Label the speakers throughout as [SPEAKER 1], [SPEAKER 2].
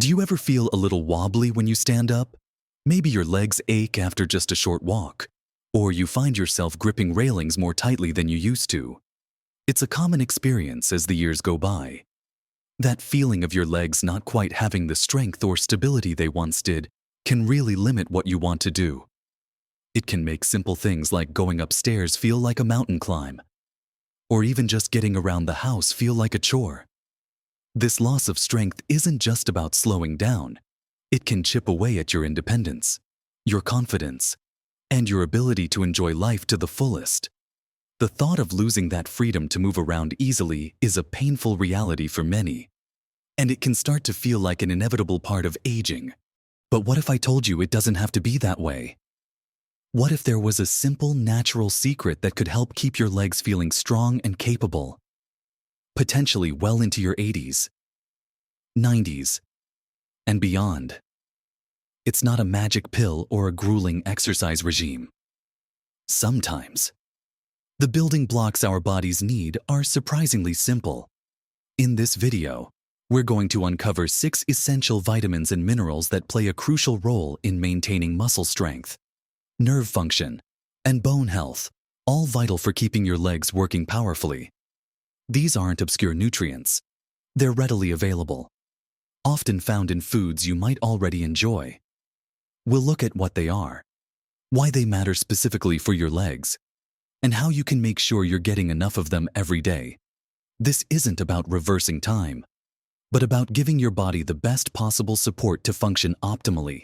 [SPEAKER 1] Do you ever feel a little wobbly when you stand up? Maybe your legs ache after just a short walk, or you find yourself gripping railings more tightly than you used to. It's a common experience as the years go by. That feeling of your legs not quite having the strength or stability they once did can really limit what you want to do. It can make simple things like going upstairs feel like a mountain climb, or even just getting around the house feel like a chore. This loss of strength isn't just about slowing down. It can chip away at your independence, your confidence, and your ability to enjoy life to the fullest. The thought of losing that freedom to move around easily is a painful reality for many, and it can start to feel like an inevitable part of aging. But what if I told you it doesn't have to be that way? What if there was a simple, natural secret that could help keep your legs feeling strong and capable, potentially well into your 80s, 90s, and beyond? It's not a magic pill or a grueling exercise regime. Sometimes, the building blocks our bodies need are surprisingly simple. In this video, we're going to uncover 6 essential vitamins and minerals that play a crucial role in maintaining muscle strength, nerve function, and bone health, all vital for keeping your legs working powerfully. These aren't obscure nutrients. They're readily available, often found in foods you might already enjoy. We'll look at what they are, why they matter specifically for your legs, and how you can make sure you're getting enough of them every day. This isn't about reversing time, but about giving your body the best possible support to function optimally,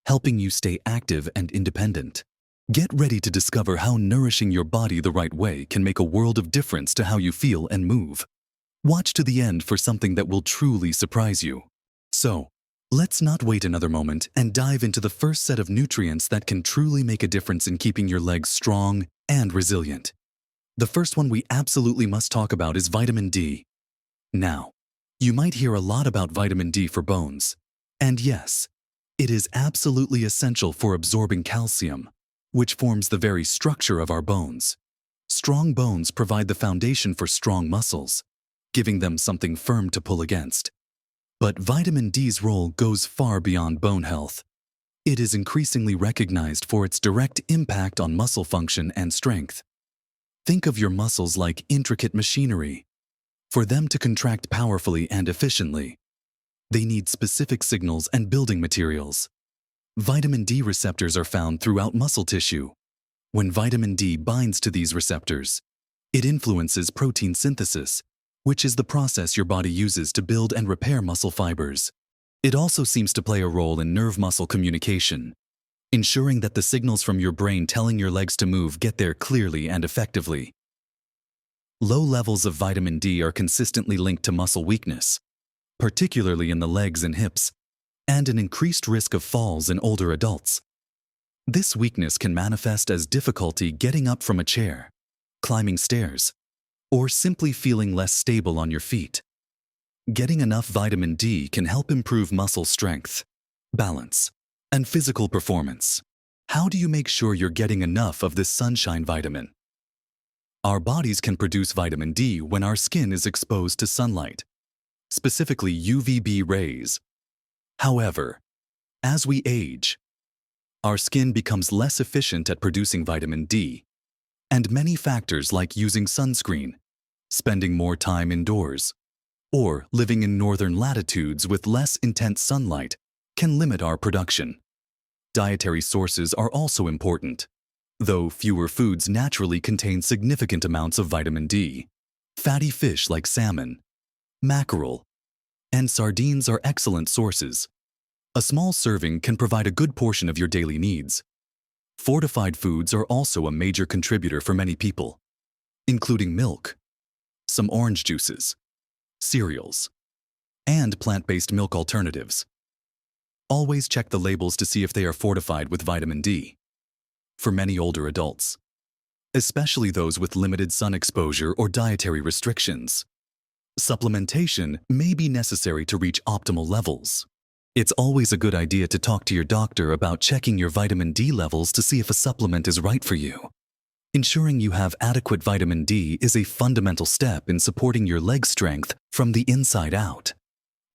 [SPEAKER 1] helping you stay active and independent. Get ready to discover how nourishing your body the right way can make a world of difference to how you feel and move. Watch to the end for something that will truly surprise you. So, let's not wait another moment and dive into the first set of nutrients that can truly make a difference in keeping your legs strong and resilient. The first one we absolutely must talk about is vitamin D. Now, you might hear a lot about vitamin D for bones. And yes, it is absolutely essential for absorbing calcium, which forms the very structure of our bones. Strong bones provide the foundation for strong muscles, giving them something firm to pull against. But vitamin D's role goes far beyond bone health. It is increasingly recognized for its direct impact on muscle function and strength. Think of your muscles like intricate machinery. For them to contract powerfully and efficiently, they need specific signals and building materials. Vitamin D receptors are found throughout muscle tissue. When vitamin D binds to these receptors, it influences protein synthesis, which is the process your body uses to build and repair muscle fibers. It also seems to play a role in nerve-muscle communication, ensuring that the signals from your brain telling your legs to move get there clearly and effectively. Low levels of vitamin D are consistently linked to muscle weakness, particularly in the legs and hips, and an increased risk of falls in older adults. This weakness can manifest as difficulty getting up from a chair, climbing stairs, or simply feeling less stable on your feet. Getting enough vitamin D can help improve muscle strength, balance, and physical performance. How do you make sure you're getting enough of this sunshine vitamin? Our bodies can produce vitamin D when our skin is exposed to sunlight, specifically UVB rays. However, as we age, our skin becomes less efficient at producing vitamin D, and many factors like using sunscreen, spending more time indoors, or living in northern latitudes with less intense sunlight can limit our production. Dietary sources are also important, though fewer foods naturally contain significant amounts of vitamin D. Fatty fish like salmon, mackerel, and sardines are excellent sources. A small serving can provide a good portion of your daily needs. Fortified foods are also a major contributor for many people, including milk, some orange juices, cereals, and plant-based milk alternatives. Always check the labels to see if they are fortified with vitamin D. For many older adults, especially those with limited sun exposure or dietary restrictions, supplementation may be necessary to reach optimal levels. It's always a good idea to talk to your doctor about checking your vitamin D levels to see if a supplement is right for you. Ensuring you have adequate vitamin D is a fundamental step in supporting your leg strength from the inside out.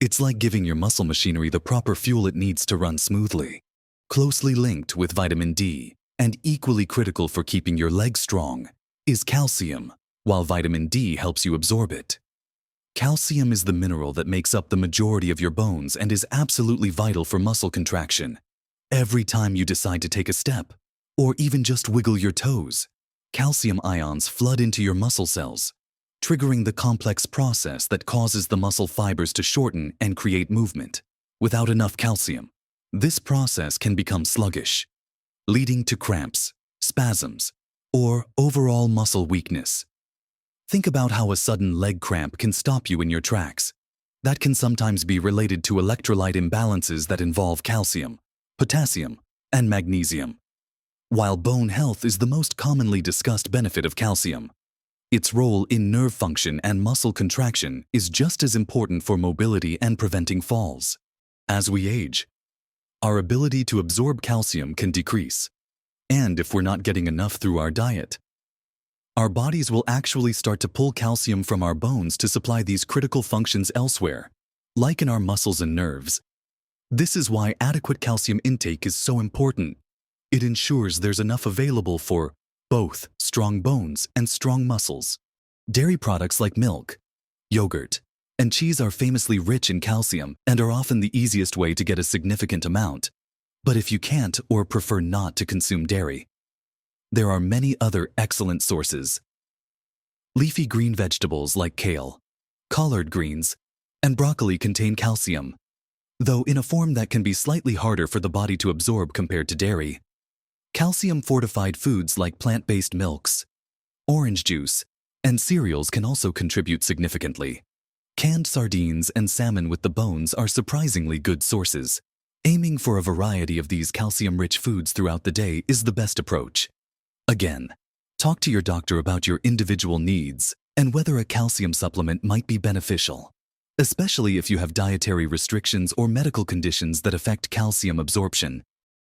[SPEAKER 1] It's like giving your muscle machinery the proper fuel it needs to run smoothly. Closely linked with vitamin D, and equally critical for keeping your legs strong, is calcium, while vitamin D helps you absorb it. Calcium is the mineral that makes up the majority of your bones and is absolutely vital for muscle contraction. Every time you decide to take a step, or even just wiggle your toes, calcium ions flood into your muscle cells, triggering the complex process that causes the muscle fibers to shorten and create movement. Without enough calcium, this process can become sluggish, leading to cramps, spasms, or overall muscle weakness. Think about how a sudden leg cramp can stop you in your tracks. That can sometimes be related to electrolyte imbalances that involve calcium, potassium, and magnesium. While bone health is the most commonly discussed benefit of calcium, its role in nerve function and muscle contraction is just as important for mobility and preventing falls. As we age, our ability to absorb calcium can decrease, and if we're not getting enough through our diet, our bodies will actually start to pull calcium from our bones to supply these critical functions elsewhere, like in our muscles and nerves. This is why adequate calcium intake is so important. It ensures there's enough available for both strong bones and strong muscles. Dairy products like milk, yogurt, and cheese are famously rich in calcium and are often the easiest way to get a significant amount. But if you can't or prefer not to consume dairy, there are many other excellent sources. Leafy green vegetables like kale, collard greens, and broccoli contain calcium, though in a form that can be slightly harder for the body to absorb compared to dairy. Calcium-fortified foods like plant-based milks, orange juice, and cereals can also contribute significantly. Canned sardines and salmon with the bones are surprisingly good sources. Aiming for a variety of these calcium-rich foods throughout the day is the best approach. Again, talk to your doctor about your individual needs and whether a calcium supplement might be beneficial, especially if you have dietary restrictions or medical conditions that affect calcium absorption.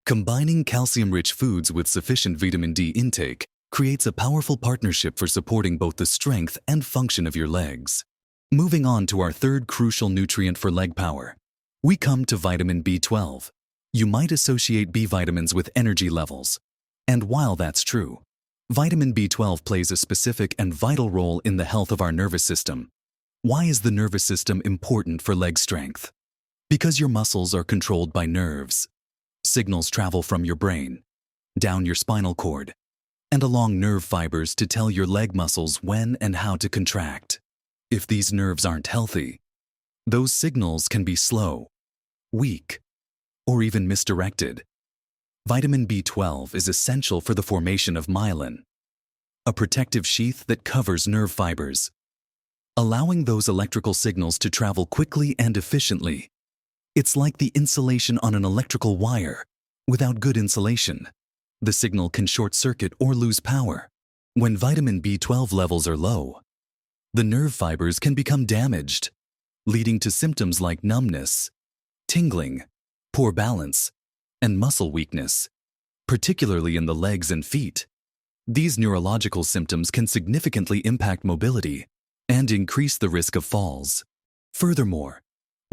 [SPEAKER 1] Combining calcium-rich foods with sufficient vitamin D intake creates a powerful partnership for supporting both the strength and function of your legs. Moving on to our third crucial nutrient for leg power, we come to vitamin B12. You might associate B vitamins with energy levels. And while that's true, vitamin B12 plays a specific and vital role in the health of our nervous system. Why is the nervous system important for leg strength? Because your muscles are controlled by nerves. Signals travel from your brain, down your spinal cord, and along nerve fibers to tell your leg muscles when and how to contract. If these nerves aren't healthy, those signals can be slow, weak, or even misdirected. Vitamin B12 is essential for the formation of myelin, a protective sheath that covers nerve fibers, allowing those electrical signals to travel quickly and efficiently. It's like the insulation on an electrical wire. Without good insulation, the signal can short-circuit or lose power. When vitamin B12 levels are low, the nerve fibers can become damaged, leading to symptoms like numbness, tingling, poor balance, and muscle weakness, particularly in the legs and feet. These neurological symptoms can significantly impact mobility and increase the risk of falls. Furthermore,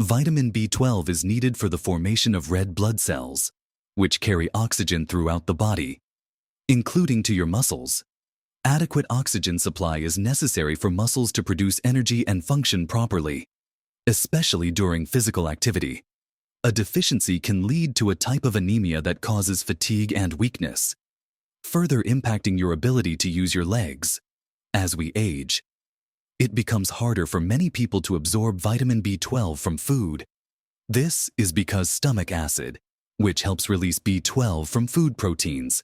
[SPEAKER 1] vitamin B12 is needed for the formation of red blood cells, which carry oxygen throughout the body, including to your muscles. Adequate oxygen supply is necessary for muscles to produce energy and function properly, especially during physical activity. A deficiency can lead to a type of anemia that causes fatigue and weakness, further impacting your ability to use your legs. As we age, it becomes harder for many people to absorb vitamin B12 from food. This is because stomach acid, which helps release B12 from food proteins,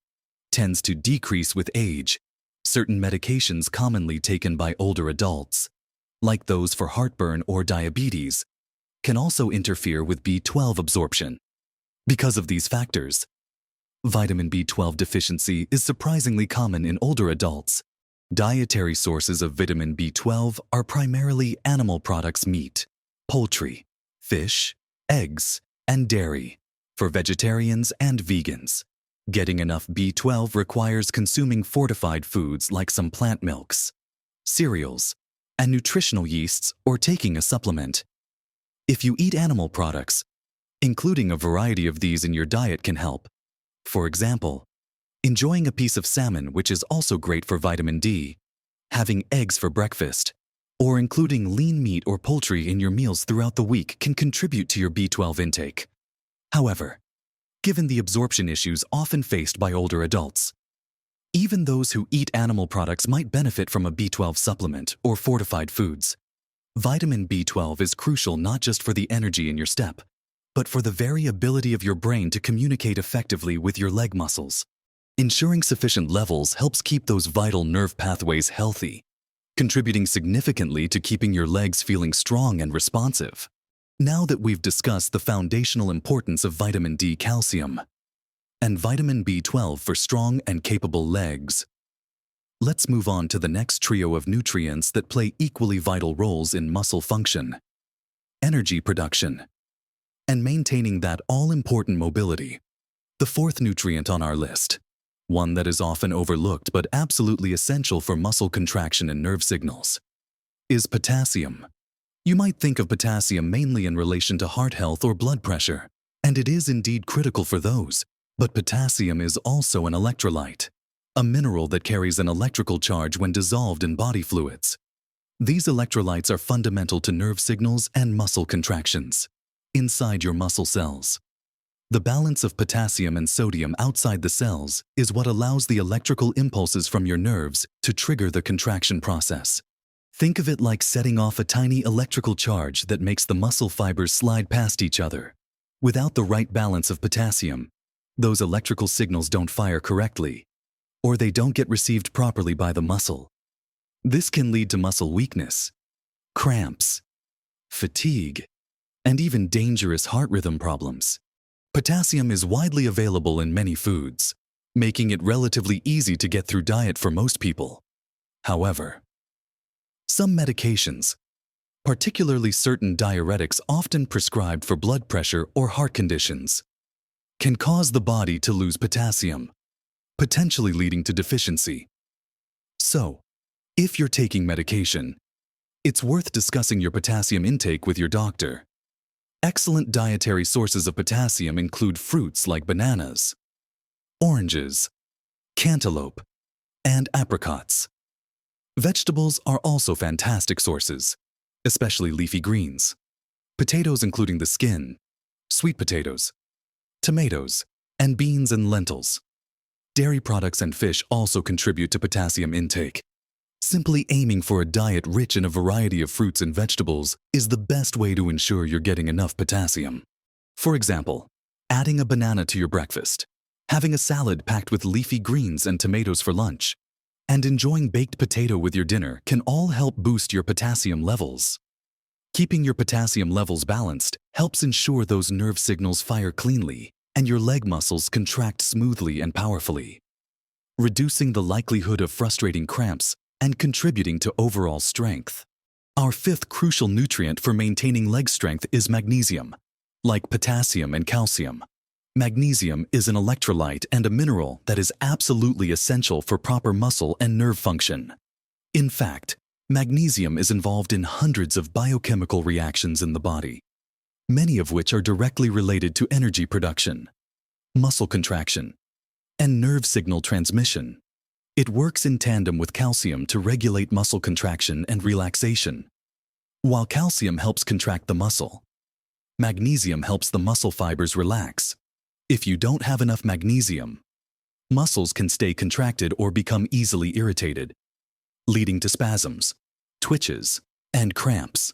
[SPEAKER 1] tends to decrease with age. Certain medications commonly taken by older adults, like those for heartburn or diabetes, can also interfere with B12 absorption. Because of these factors, vitamin B12 deficiency is surprisingly common in older adults. Dietary sources of vitamin B12 are primarily animal products: meat, poultry, fish, eggs, and dairy. For vegetarians and vegans, getting enough B12 requires consuming fortified foods like some plant milks, cereals, and nutritional yeasts, or taking a supplement. If you eat animal products, including a variety of these in your diet can help. For example, enjoying a piece of salmon, which is also great for vitamin D, having eggs for breakfast, or including lean meat or poultry in your meals throughout the week can contribute to your B12 intake. However, given the absorption issues often faced by older adults, even those who eat animal products might benefit from a B12 supplement or fortified foods. Vitamin B12 is crucial not just for the energy in your step, but for the very ability of your brain to communicate effectively with your leg muscles. Ensuring sufficient levels helps keep those vital nerve pathways healthy, contributing significantly to keeping your legs feeling strong and responsive. Now that we've discussed the foundational importance of vitamin D, calcium, and vitamin B12 for strong and capable legs, let's move on to the next trio of nutrients that play equally vital roles in muscle function, energy production, and maintaining that all-important mobility. The fourth nutrient on our list, one that is often overlooked but absolutely essential for muscle contraction and nerve signals, is potassium. You might think of potassium mainly in relation to heart health or blood pressure, and it is indeed critical for those, but potassium is also an electrolyte, a mineral that carries an electrical charge when dissolved in body fluids. These electrolytes are fundamental to nerve signals and muscle contractions inside your muscle cells. The balance of potassium and sodium outside the cells is what allows the electrical impulses from your nerves to trigger the contraction process. Think of it like setting off a tiny electrical charge that makes the muscle fibers slide past each other. Without the right balance of potassium, those electrical signals don't fire correctly, or they don't get received properly by the muscle. This can lead to muscle weakness, cramps, fatigue, and even dangerous heart rhythm problems. Potassium is widely available in many foods, making it relatively easy to get through diet for most people. However, some medications, particularly certain diuretics often prescribed for blood pressure or heart conditions, can cause the body to lose potassium, potentially leading to deficiency. So, if you're taking medication, it's worth discussing your potassium intake with your doctor. Excellent dietary sources of potassium include fruits like bananas, oranges, cantaloupe, and apricots. Vegetables are also fantastic sources, especially leafy greens. Potatoes including the skin, sweet potatoes, tomatoes, and beans and lentils. Dairy products and fish also contribute to potassium intake. Simply aiming for a diet rich in a variety of fruits and vegetables is the best way to ensure you're getting enough potassium. For example, adding a banana to your breakfast, having a salad packed with leafy greens and tomatoes for lunch, and enjoying baked potato with your dinner can all help boost your potassium levels. Keeping your potassium levels balanced helps ensure those nerve signals fire cleanly and your leg muscles contract smoothly and powerfully, reducing the likelihood of frustrating cramps and contributing to overall strength. Our fifth crucial nutrient for maintaining leg strength is magnesium. Like potassium and calcium, magnesium is an electrolyte and a mineral that is absolutely essential for proper muscle and nerve function. In fact, magnesium is involved in hundreds of biochemical reactions in the body, many of which are directly related to energy production, muscle contraction, and nerve signal transmission. It works in tandem with calcium to regulate muscle contraction and relaxation. While calcium helps contract the muscle, magnesium helps the muscle fibers relax. If you don't have enough magnesium, muscles can stay contracted or become easily irritated, leading to spasms, twitches, and cramps,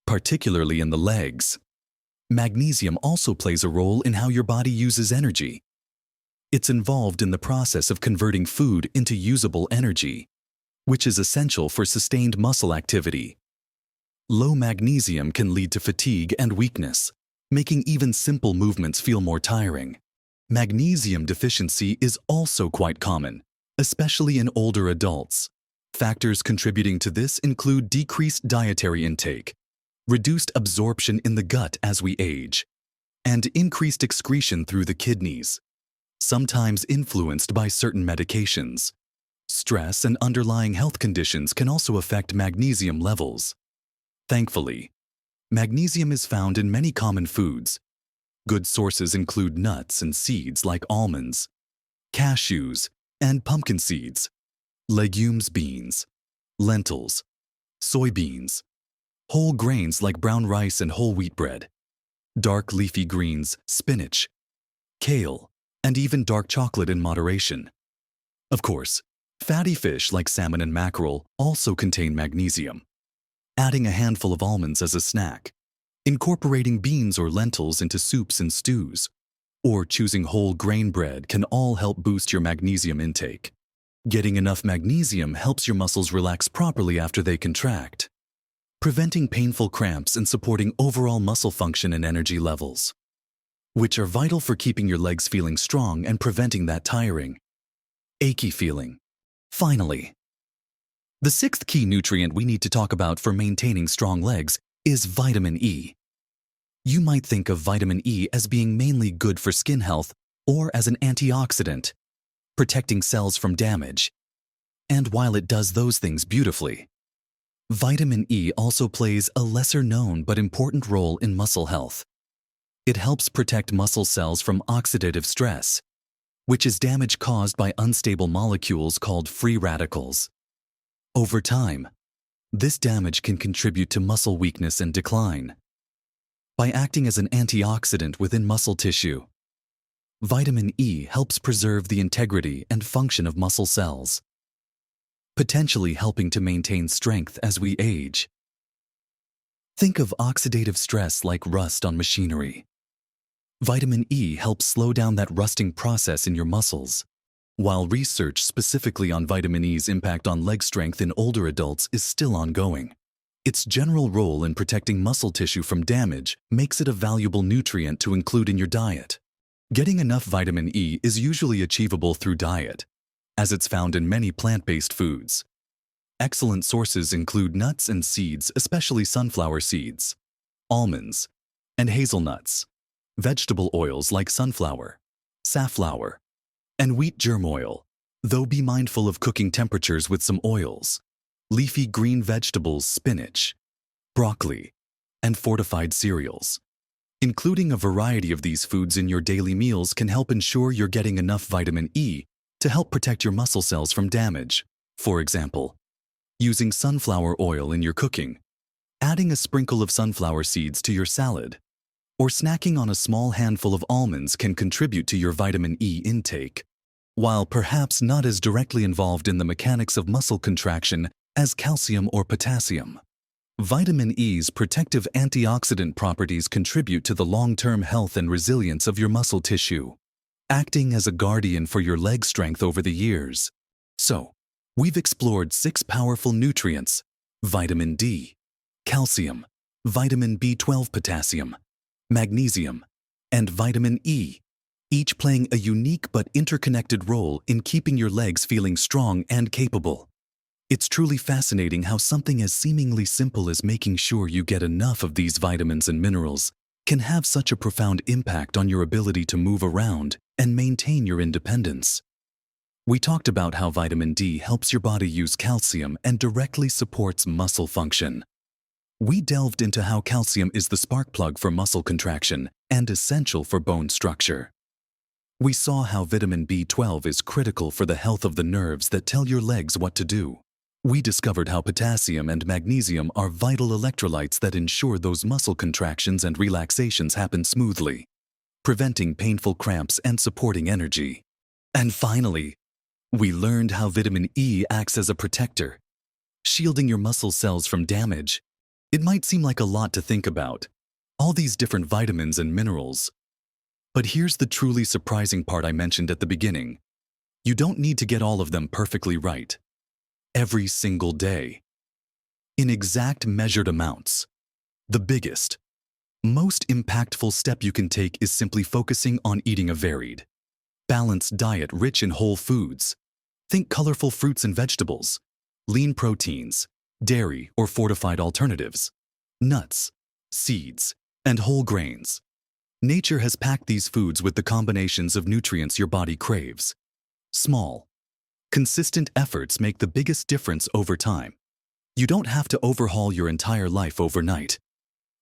[SPEAKER 1] particularly in the legs. Magnesium also plays a role in how your body uses energy. It's involved in the process of converting food into usable energy, which is essential for sustained muscle activity. Low magnesium can lead to fatigue and weakness, making even simple movements feel more tiring. Magnesium deficiency is also quite common, especially in older adults. Factors contributing to this include decreased dietary intake, reduced absorption in the gut as we age, and increased excretion through the kidneys, sometimes influenced by certain medications. Stress and underlying health conditions can also affect magnesium levels. Thankfully, Magnesium is found in many common foods. Good sources include nuts and seeds like almonds, cashews, and pumpkin seeds, legumes, beans, lentils, soybeans, whole grains like brown rice and whole wheat bread, dark leafy greens, spinach, kale, and even dark chocolate in moderation. Of course, fatty fish like salmon and mackerel also contain magnesium. Adding a handful of almonds as a snack, incorporating beans or lentils into soups and stews, or choosing whole grain bread can all help boost your magnesium intake. Getting enough magnesium helps your muscles relax properly after they contract, preventing painful cramps and supporting overall muscle function and energy levels, which are vital for keeping your legs feeling strong and preventing that tiring, achy feeling. Finally, the sixth key nutrient we need to talk about for maintaining strong legs is vitamin E. You might think of vitamin E as being mainly good for skin health or as an antioxidant, protecting cells from damage. And while it does those things beautifully, vitamin E also plays a lesser-known but important role in muscle health. It helps protect muscle cells from oxidative stress, which is damage caused by unstable molecules called free radicals. Over time, this damage can contribute to muscle weakness and decline. By acting as an antioxidant within muscle tissue, vitamin E helps preserve the integrity and function of muscle cells, potentially helping to maintain strength as we age. Think of oxidative stress like rust on machinery. Vitamin E helps slow down that rusting process in your muscles. While research specifically on vitamin E's impact on leg strength in older adults is still ongoing, its general role in protecting muscle tissue from damage makes it a valuable nutrient to include in your diet. Getting enough vitamin E is usually achievable through diet, as it's found in many plant-based foods. Excellent sources include nuts and seeds, especially sunflower seeds, almonds, and hazelnuts, vegetable oils like sunflower, safflower, and wheat germ oil, though be mindful of cooking temperatures with some oils. Leafy green vegetables, spinach, broccoli, and fortified cereals. Including a variety of these foods in your daily meals can help ensure you're getting enough vitamin E to help protect your muscle cells from damage. For example, using sunflower oil in your cooking, adding a sprinkle of sunflower seeds to your salad, or snacking on a small handful of almonds can contribute to your vitamin E intake. While perhaps not as directly involved in the mechanics of muscle contraction as calcium or potassium, vitamin E's protective antioxidant properties contribute to the long-term health and resilience of your muscle tissue, acting as a guardian for your leg strength over the years. So, we've explored 6 powerful nutrients: vitamin D, calcium, vitamin B12, potassium, magnesium, and vitamin E, each playing a unique but interconnected role in keeping your legs feeling strong and capable. It's truly fascinating how something as seemingly simple as making sure you get enough of these vitamins and minerals can have such a profound impact on your ability to move around and maintain your independence. We talked about how vitamin D helps your body use calcium and directly supports muscle function. We delved into how calcium is the spark plug for muscle contraction and essential for bone structure. We saw how vitamin B12 is critical for the health of the nerves that tell your legs what to do. We discovered how potassium and magnesium are vital electrolytes that ensure those muscle contractions and relaxations happen smoothly, preventing painful cramps and supporting energy. And finally, we learned how vitamin E acts as a protector, shielding your muscle cells from damage. It might seem like a lot to think about, all these different vitamins and minerals. But here's the truly surprising part I mentioned at the beginning. You don't need to get all of them perfectly right every single day, in exact measured amounts. The biggest, most impactful step you can take is simply focusing on eating a varied, balanced diet rich in whole foods. Think colorful fruits and vegetables, lean proteins, dairy or fortified alternatives, nuts, seeds, and whole grains. Nature has packed these foods with the combinations of nutrients your body craves. Small, consistent efforts make the biggest difference over time. You don't have to overhaul your entire life overnight.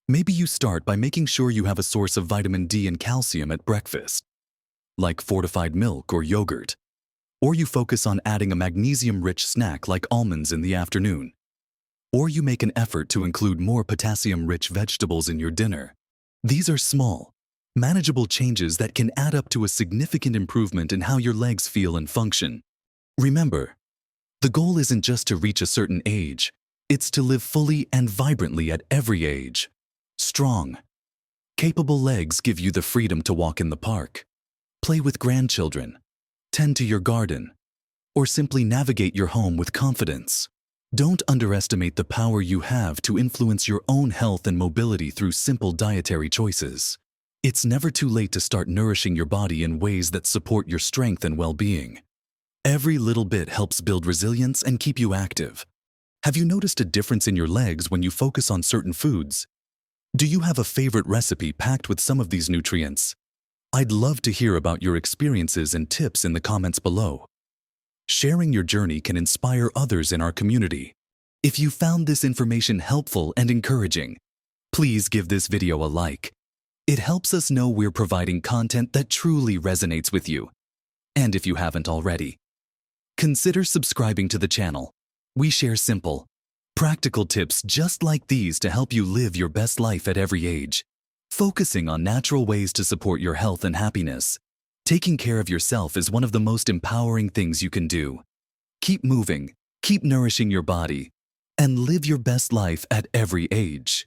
[SPEAKER 1] Maybe you start by making sure you have a source of vitamin D and calcium at breakfast, like fortified milk or yogurt. Or you focus on adding a magnesium-rich snack like almonds in the afternoon. Or you make an effort to include more potassium-rich vegetables in your dinner. These are small, manageable changes that can add up to a significant improvement in how your legs feel and function. Remember, the goal isn't just to reach a certain age, it's to live fully and vibrantly at every age. Strong, capable legs give you the freedom to walk in the park, play with grandchildren, tend to your garden, or simply navigate your home with confidence. Don't underestimate the power you have to influence your own health and mobility through simple dietary choices. It's never too late to start nourishing your body in ways that support your strength and well-being. Every little bit helps build resilience and keep you active. Have you noticed a difference in your legs when you focus on certain foods? Do you have a favorite recipe packed with some of these nutrients? I'd love to hear about your experiences and tips in the comments below. Sharing your journey can inspire others in our community. If you found this information helpful and encouraging, please give this video a like. It helps us know we're providing content that truly resonates with you. And if you haven't already, consider subscribing to the channel. We share simple, practical tips just like these to help you live your best life at every age. Focusing on natural ways to support your health and happiness. Taking care of yourself is one of the most empowering things you can do. Keep moving, keep nourishing your body, and live your best life at every age.